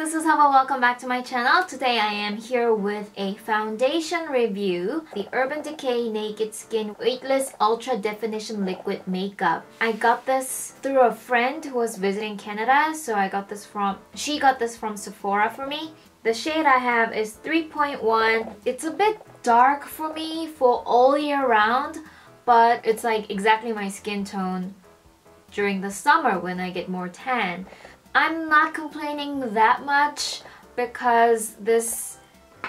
this is Hava. Welcome back to my channel. Today I am here with a foundation review. The Urban Decay Naked Skin Weightless Ultra Definition Liquid Makeup. I got this through a friend who was visiting Canada, so she got this from Sephora for me. The shade I have is 3.1. It's a bit dark for me for all year round, but it's like exactly my skin tone during the summer when I get more tan. I'm not complaining that much because this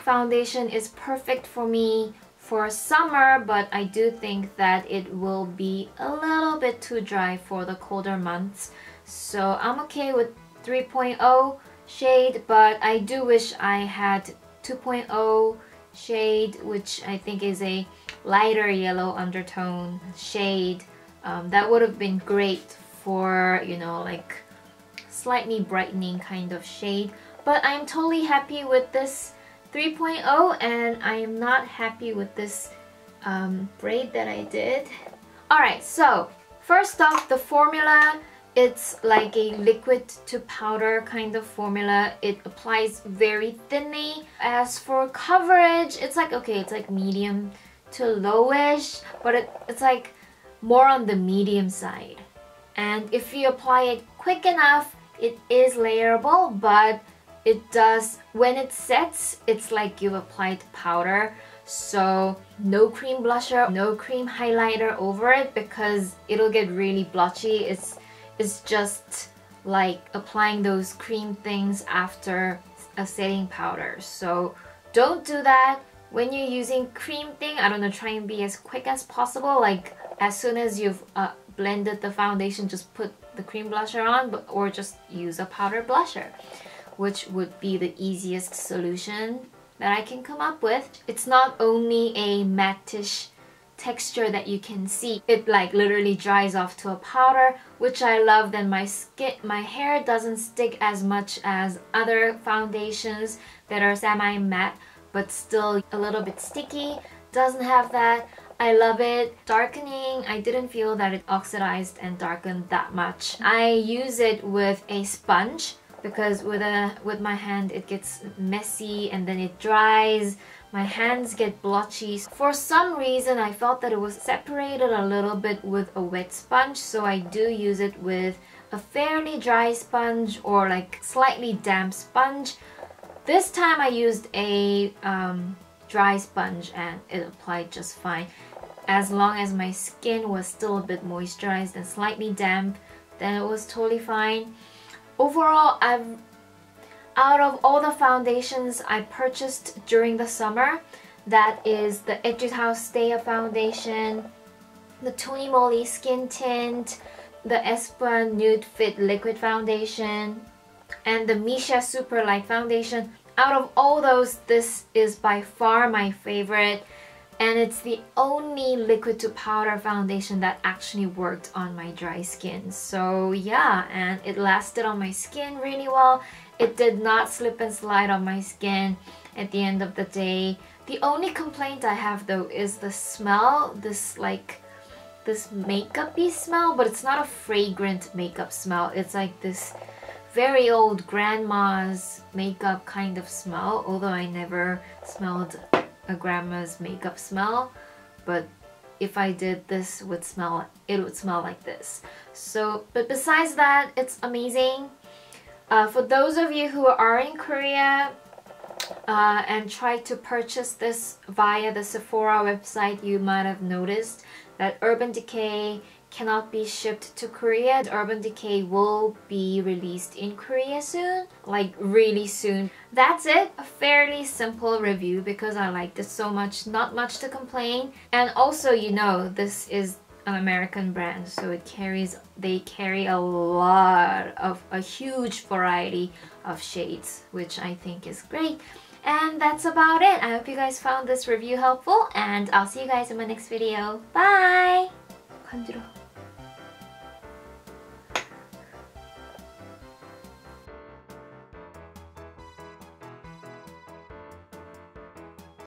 foundation is perfect for me for summer, but I do think that it will be a little bit too dry for the colder months. So I'm okay with 3.0 shade, but I do wish I had 2.0 shade, which I think is a lighter yellow undertone shade. That would have been great for, you know, like slightly brightening kind of shade. But I'm totally happy with this 3.0, and I am not happy with this braid that I did. Alright, so first off, the formula, it's like a liquid to powder kind of formula. It applies very thinly. As for coverage, it's like, okay, it's like medium to lowish, but it's like more on the medium side. And if you apply it quick enough, it is layerable, but it does, when it sets, it's like you've applied powder. So no cream blusher, no cream highlighter over it because it'll get really blotchy. It's just like applying those cream things after a setting powder. So don't do that. When you're using cream thing, I don't know, try and be as quick as possible. Like as soon as you've blended the foundation, just put the cream blusher on, or just use a powder blusher, which would be the easiest solution that I can come up with. It's not only a matte-ish texture that you can see, it like literally dries off to a powder, which I love. Then my hair doesn't stick as much as other foundations that are semi-matte but still a little bit sticky. Doesn't have that. I love it. Darkening, I didn't feel that it oxidized and darkened that much. I use it with a sponge because with my hand it gets messy and then it dries. My hands get blotchy. For some reason I felt that it was separated a little bit with a wet sponge, so I do use it with a fairly dry sponge or like slightly damp sponge. This time I used a dry sponge and it applied just fine. As long as my skin was still a bit moisturized and slightly damp, then it was totally fine. Overall, out of all the foundations I purchased during the summer, that is the Etude House Stay Up Foundation, the Tony Moly Skin Tint, the Aespa Nude Fit Liquid Foundation, and the Misha Super Light Foundation. Out of all those, this is by far my favorite, and it's the only liquid to powder foundation that actually worked on my dry skin. So yeah, and it lasted on my skin really well. It did not slip and slide on my skin at the end of the day. The only complaint I have though is the smell, this makeup-y smell, but it's not a fragrant makeup smell. It's like this very old grandma's makeup kind of smell, although I never smelled a grandma's makeup smell, but if I did, this would smell, it would smell like this. So, but besides that, it's amazing. For those of you who are in Korea and try to purchase this via the Sephora website, you might have noticed that Urban Decay cannot be shipped to Korea. Urban Decay will be released in Korea soon, like really soon. That's it. A fairly simple review because I liked it so much. Not much to complain. And also, you know, this is an American brand, so they carry a huge variety of shades, which I think is great. And that's about it. I hope you guys found this review helpful, and I'll see you guys in my next video. Bye! 간지러워.